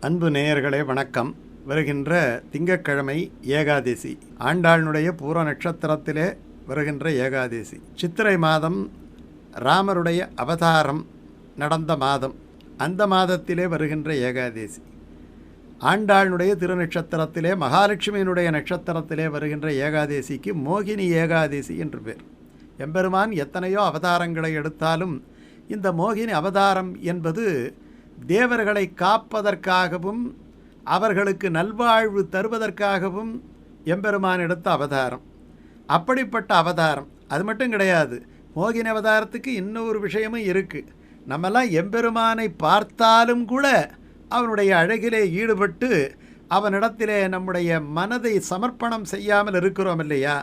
அன்பு நேயர்களே வணக்கம். வருகின்ற திங்கட்கிழமை ஏகாதசி, ஆண்டாளுடைய பூர நட்சத்திரத்திலே வருகின்ற ஏகாதசி. சித்திரை மாதம் ராமருடைய அவதாரம் நடந்த மாதம். அந்த மாதத்திலே வருகின்ற ஏகாதசி. ஆண்டாளுடைய திருநட்சத்திரத்திலே மகாலட்சுமியினுடைய நட்சத்திரத்திலே வருகின்ற ஏகாதசிக்கு மோகினி ஏகாதசி என்று பேர். எம்பெருமான் எத்தனையோ அவதாரங்களை எடுத்தாலும் இந்த மோகினி அவதாரம் என்பது தேவர்களை காப்பதற்காகவும் அவர்களுக்கு நல்வாழ்வு தருவதற்காகவும் எம்பெருமான் எடுத்த அவதாரம். அப்படிப்பட்ட அவதாரம் அது மட்டும் கிடையாது. மோகினி அவதாரத்துக்கு இன்னொரு விஷயமும் இருக்குது. நம்மெல்லாம் எம்பெருமானை பார்த்தாலும் கூட அவனுடைய அழகிலே ஈடுபட்டு அவனிடத்திலே நம்முடைய மனதை சமர்ப்பணம் செய்யாமல் இருக்கிறோம் இல்லையா?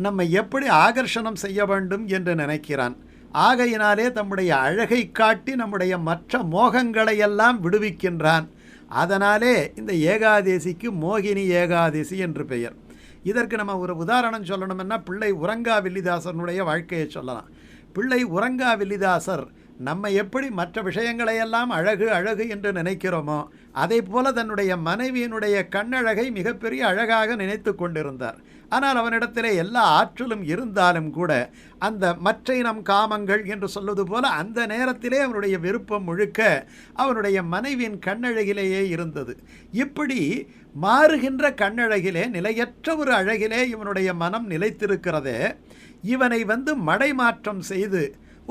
நம்ம எப்படி ஆகர்ஷணம் செய்ய வேண்டும் என்று நினைக்கிறான். ஆகையினாலே தம்முடைய அழகை காட்டி நம்முடைய மற்ற மோகங்களையெல்லாம் விடுவிக்கின்றான். அதனாலே இந்த ஏகாதசிக்கு மோகினி ஏகாதசி என்று பெயர். இதற்கு நம்ம ஒரு உதாரணம் சொல்லணும்னா பிள்ளை உறங்கா வில்லிதாசனுடைய வாழ்க்கையை சொல்லலாம். பிள்ளை உறங்கா வில்லிதாசர் நம்ம எப்படி மற்ற விஷயங்களையெல்லாம் அழகு அழகு என்று நினைக்கிறோமோ அதை போல தன்னுடைய மனைவியினுடைய கண்ணழகை மிகப்பெரிய அழகாக நினைத்து கொண்டிருந்தார். ஆனால் அவனிடத்திலே எல்லா ஆற்றலும் இருந்தாலும் கூட அந்த மற்ற நம் காமங்கள் என்று சொல்வது போல அந்த நேரத்திலே அவனுடைய விருப்பம் முழுக்க அவனுடைய மனைவியின் கண்ணழகிலேயே இருந்தது. இப்படி மாறுகின்ற கண்ணழகிலே, நிலையற்ற ஒரு அழகிலே இவனுடைய மனம் நிலைத்திருக்கிறதே. இவனை மடைமாற்றம் செய்து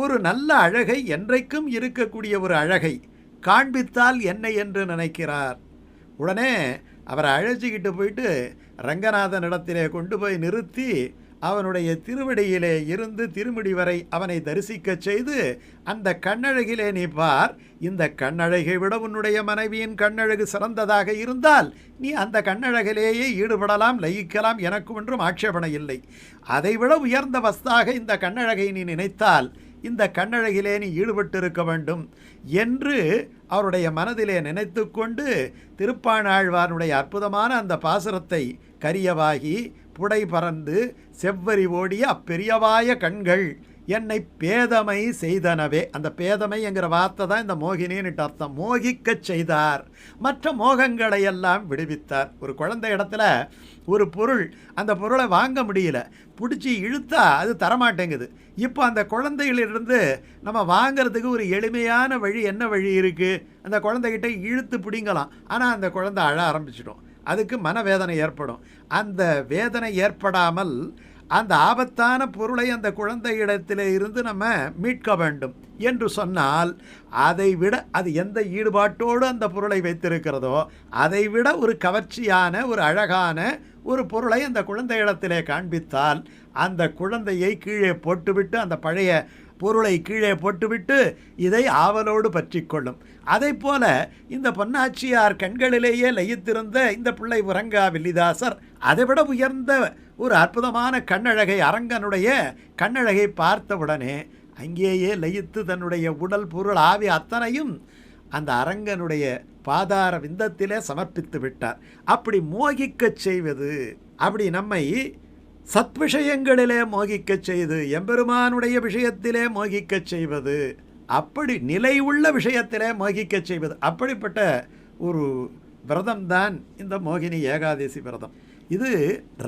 ஒரு நல்ல அழகை, என்றைக்கும் இருக்கக்கூடிய ஒரு அழகை காண்பித்தால் என்ன என்று நினைக்கிறார். உடனே அவரை அழைச்சிக்கிட்டு போயிட்டு ரங்கநாதன் இடத்திலே கொண்டு போய் நிறுத்தி அவனுடைய திருவடியிலே இருந்து திருமுடி வரை அவனை தரிசிக்க செய்து, அந்த கண்ணழகிலே நீ பார், இந்த கண்ணழகை விட உன்னுடைய மனைவியின் கண்ணழகு சிறந்ததாக இருந்தால் நீ அந்த கண்ணழகிலேயே ஈடுபடலாம், லயிக்கலாம், எனக்கு ஒன்றும் ஆட்சேபனை இல்லை. அதைவிட உயர்ந்த வஸ்தாக இந்த கண்ணழகை நீ நினைத்தால் இந்த கண்ணழகிலே நீ ஈடுபட்டிருக்க வேண்டும் என்று அவருடைய மனதிலே நினைத்து கொண்டு திருப்பாணாழ்வானுடைய அற்புதமான அந்த பாசுரத்தை, கரியவாகி புடை பறந்து செவ்வரி ஓடிய அப்பெரியவாய கண்கள் என்னை பேதமை செய்தனவே. அந்த பேதமை என்கிற வார்த்தை தான் இந்த மோகினின்னு அர்த்தம். மோகிக்கச் செய்தார், மற்ற மோகங்களையெல்லாம் விடுவித்தார். ஒரு குழந்தை இடத்துல ஒரு பொருள், அந்த பொருளை வாங்க முடியல, பிடிச்சி இழுத்தா அது தரமாட்டேங்குது. இப்போ அந்த குழந்தைகளிலிருந்து நம்ம வாங்கிறதுக்கு ஒரு எளிமையான வழி என்ன வழி இருக்குது? அந்த குழந்தைகிட்ட இழுத்து பிடிங்கலாம். ஆனால் அந்த குழந்தை அழ ஆரம்பிச்சிடும், அதுக்கு மனவேதனை ஏற்படும். அந்த வேதனை ஏற்படாமல் அந்த ஆபத்தான பொருளை அந்த குழந்தையிடத்தில் இருந்து நம்ம மீட்க வேண்டும் என்று சொன்னால், அதைவிட அது எந்த ஈடுபாட்டோடு அந்த பொருளை வைத்திருக்கிறதோ அதைவிட ஒரு கவர்ச்சியான, ஒரு அழகான ஒரு பொருளை அந்த குழந்தையிடத்திலே காண்பித்தால் அந்த குழந்தையை கீழே போட்டுவிட்டு, அந்த பழைய பொருளை கீழே போட்டுவிட்டு இதை ஆவலோடு பற்றி கொள்ளும். அதை போல இந்த பொன்னாச்சியார் கண்களிலேயே லயித்திருந்த இந்த பிள்ளை உறங்கா வில்லிதாசர் அதைவிட உயர்ந்த ஒரு அற்புதமான கண்ணழகை, அரங்கனுடைய கண்ணழகை பார்த்தவுடனே அங்கேயே லயித்து தன்னுடைய உடல், பொருள், ஆவி அத்தனையும் அந்த அரங்கனுடைய பாதார விந்தத்திலே சமர்ப்பித்து விட்டார். அப்படி மோகிக்கச் செய்வது, அப்படி நம்மை சத்விஷயங்களிலே மோகிக்கச் செய்து, எம்பெருமானுடைய விஷயத்திலே மோகிக்கச் செய்வது, அப்படி நிலை உள்ள விஷயத்திலே மோகிக்கச் செய்வது, அப்படிப்பட்ட ஒரு விரதம்தான் இந்த மோகினி ஏகாதசி விரதம். இது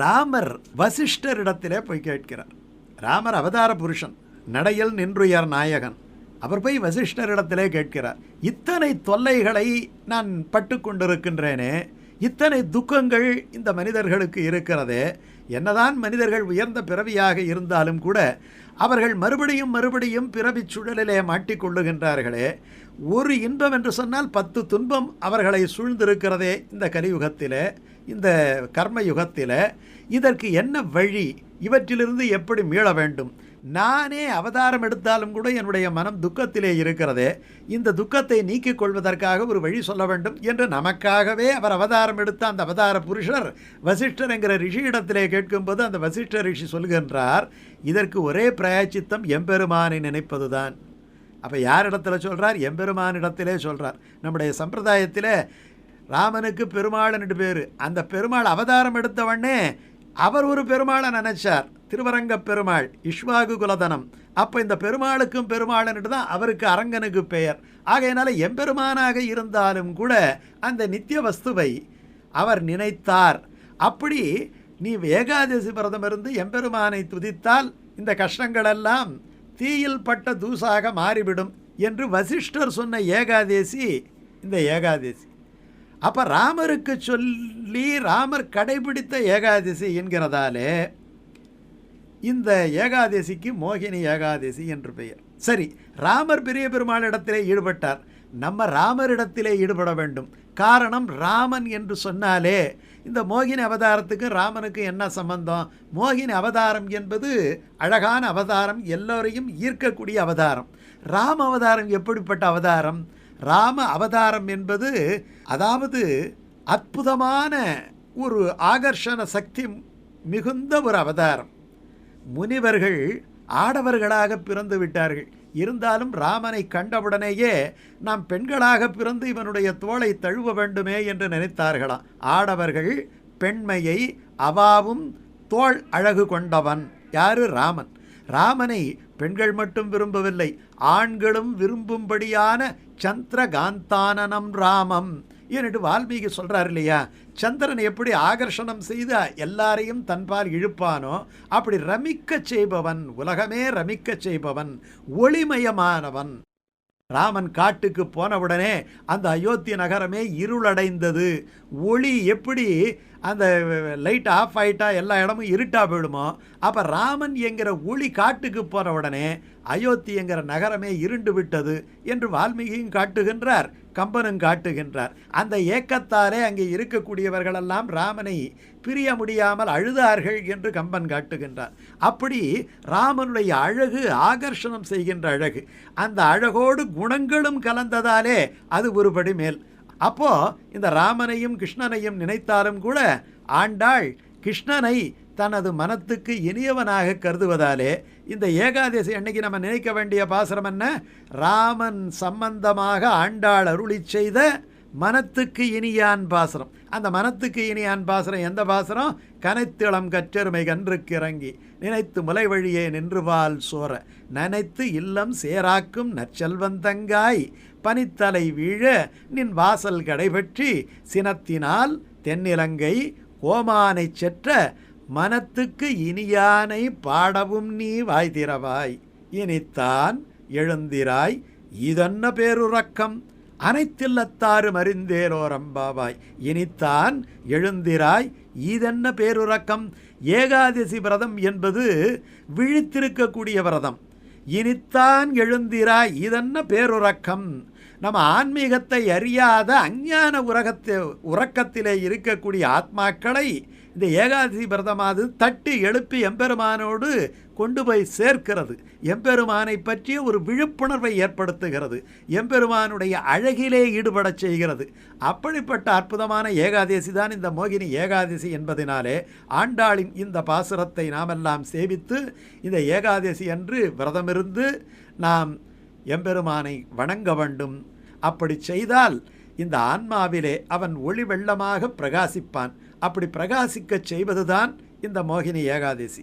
ராமர் வசிஷ்டரிடத்திலே போய் கேட்கிறார். ராமர் அவதார புருஷன், நடையில் நின்றுயர் நாயகன். அவர் போய் வசிஷ்டரிடத்திலே கேட்கிறார், இத்தனை தொல்லைகளை நான் பட்டு கொண்டிருக்கின்றேனே, இத்தனை துக்கங்கள் இந்த மனிதர்களுக்கு இருக்கிறதே, என்னதான் மனிதர்கள் உயர்ந்த பிறவியாக இருந்தாலும் கூட அவர்கள் மறுபடியும் மறுபடியும் பிறவி சுழலிலே மாட்டிக்கொள்ளுகின்றார்களே, ஒரு இன்பம் என்று சொன்னால் 10 துன்பம் அவர்களை சூழ்ந்திருக்கிறதே இந்த கலியுகத்திலே, இந்த கர்மயுகத்திலே. இதற்கு என்ன வழி? இவற்றிலிருந்து எப்படி மீள வேண்டும்? நானே அவதாரம் எடுத்தாலும் கூட என்னுடைய மனம் துக்கத்திலே இருக்கிறதே, இந்த துக்கத்தை நீக்கிக் கொள்வதற்காக ஒரு வழி சொல்ல வேண்டும் என்று நமக்காகவே அவர் அவதாரம் எடுத்த அந்த அவதார புருஷர் வசிஷ்டர் என்கிற ரிஷியிடத்திலே கேட்கும்போது அந்த வசிஷ்டர் ரிஷி சொல்கின்றார், இதற்கு ஒரே பிராயச்சித்தம் எம்பெருமானை நினைப்பது தான். அப்போ யாரிடத்தில் சொல்கிறார்? எம்பெருமானிடத்திலே சொல்கிறார். நம்முடைய சம்பிரதாயத்தில் ராமனுக்கு பெருமாள் என்று பேர். அந்த பெருமாள் அவதாரம் எடுத்தவொடனே அவர் ஒரு பெருமாளை நினைச்சார், திருவரங்கப் பெருமாள், இஷ்வாகு குலதனம். அப்போ இந்த பெருமாளுக்கும் பெருமாளன்ட்டு தான் அவருக்கு அரங்கனுக்கு பெயர். ஆகையினால எம்பெருமானாக இருந்தாலும் கூட அந்த நித்திய வஸ்துவை அவர் நினைத்தார். அப்படி நீ ஏகாதசி விரதம் இருந்து எம்பெருமானை துதித்தால் இந்த கஷ்டங்களெல்லாம் தீயில் பட்ட தூசாக மாறிவிடும் என்று வசிஷ்டர் சொன்ன ஏகாதேசி இந்த ஏகாதேசி. அப்போ ராமருக்கு சொல்லி ராமர் கடைபிடித்த ஏகாதசி என்கிறதாலே இந்த ஏகாதசிக்கு மோகினி ஏகாதசி என்று பெயர். சரி, ராமர் பெரிய பெருமாளிடத்திலே ஈடுபட்டார், நம்ம ராமரிடத்திலே ஈடுபட வேண்டும். காரணம், ராமன் என்று சொன்னாலே இந்த மோகினி அவதாரத்துக்கு ராமனுக்கு என்ன சம்பந்தம்? மோகினி அவதாரம் என்பது அழகான அவதாரம், எல்லோரையும் ஈர்க்கக்கூடிய அவதாரம். ராம அவதாரம் எப்படிப்பட்ட அவதாரம்? ராம அவதாரம் என்பது அதாவது அற்புதமான ஒரு ஆகர்ஷண சக்தி மிகுந்த ஒரு அவதாரம். முனிவர்கள் ஆடவர்களாக பிறந்து விட்டார்கள். இருந்தாலும் ராமனை கண்டவுடனேயே நாம் பெண்களாக பிறந்து இவனுடைய தோளை தழுவ வேண்டுமே என்று நினைத்தார்களாம். ஆடவர்கள் பெண்மையை அவாவும் தோள் அழகு கொண்டவன் யாரு? ராமன். ராமனை பெண்கள் மட்டும் விரும்பவில்லை, ஆண்களும் விரும்பும்படியான சந்திரகாந்தானனம் ராமம் என்று வால்மீகி சொல்கிறார் இல்லையா? சந்திரன் எப்படி ஆகர்ஷணம் செய்து எல்லாரையும் தன்பால் இழுப்பானோ அப்படி ரமிக்க செய்பவன், உலகமே ரமிக்க செய்பவன், ஒளிமயமானவன். ராமன் காட்டுக்கு போனவுடனே அந்த அயோத்தி நகரமே இருளடைந்தது. ஒளி எப்படி அந்த லைட் ஆஃப் ஆகிட்டா எல்லா இடமும் இருட்டா போயிடுமோ, அப்போ ராமன் என்கிற ஒளி காட்டுக்கு போன உடனே அயோத்தி என்கிற நகரமே இருண்டு விட்டது என்று வால்மீகியும் காட்டுகின்றார், கம்பனும் காட்டுகின்றார். அந்த ஏக்கத்தாலே அங்கே இருக்கக்கூடியவர்களெல்லாம் ராமனை பிரிய முடியாமல் அழுதார்கள் என்று கம்பன் காட்டுகின்றார். அப்படி ராமனுடைய அழகு ஆகர்ஷணம் செய்கின்ற அழகு, அந்த அழகோடு குணங்களும் கலந்ததாலே அது ஒருபடி மேல். அப்போ இந்த ராமனையும் கிருஷ்ணனையும் நினைத்தாலும் கூட ஆண்டாள் கிருஷ்ணனை தனது மனத்துக்கு இனியவனாக கருதுவதாலே இந்த ஏகாதசி அன்னைக்கு நம்ம நினைக்க வேண்டிய பாசுரம் என்ன? ராமன் சம்பந்தமாக ஆண்டாள் அருளி செய்த மனத்துக்கு இனியான் பாசுரம். அந்த மனத்துக்கு இனியான் பாசுரம் எந்த பாசுரம்? கனைத்திளம் கற்றெருமை கன்றுக்கு இறங்கி நினைத்து முலை வழியே நின்றுவால் சோர நனைத்து இல்லம் சேராக்கும் நற்செல்வந்தங்காய் பனித்தலை வீழ நின் வாசல் கடைபற்றி சினத்தினால் தென்னிலங்கை கோமானை செற்ற மனத்துக்கு இனியானை பாடவும் நீ வாய்திரவாய் இனித்தான் எழுந்திராய் இதன்ன பேருறக்கம் அனைத்தில்லத்தாரும் அறிந்தேரோரம்பாவாய். இனித்தான் எழுந்திராய் இதென்ன பேருறக்கம். ஏகாதசி விரதம் என்பது விழித்திருக்கக்கூடிய விரதம். இனித்தான் எழுந்திராய் இதென்ன பேருறக்கம். நம்ம ஆன்மீகத்தை அறியாத அஞ்ஞான உறக்கத்திலே இருக்கக்கூடிய ஆத்மாக்களை இந்த ஏகாதசி விரதமாவது தட்டி எழுப்பி எம்பெருமானோடு கொண்டு போய் சேர்க்கிறது. எம்பெருமானை பற்றிய ஒரு விழிப்புணர்வை ஏற்படுத்துகிறது, எம்பெருமானுடைய அழகிலே ஈடுபடச் செய்கிறது. அப்படிப்பட்ட அற்புதமான ஏகாதசி தான் இந்த மோகினி ஏகாதசி என்பதினாலே ஆண்டாளின் இந்த பாசுரத்தை நாமெல்லாம் சேவித்து இந்த ஏகாதசி அன்று விரதமிருந்து நாம் எம்பெருமானை வணங்க வேண்டும். அப்படி செய்தால் இந்த ஆன்மாவிலே அவன் ஒளி வெள்ளமாக பிரகாசிப்பான். அப்படி பிரகாசிக்க செய்வதுதான் இந்த மோகினி ஏகாதசி.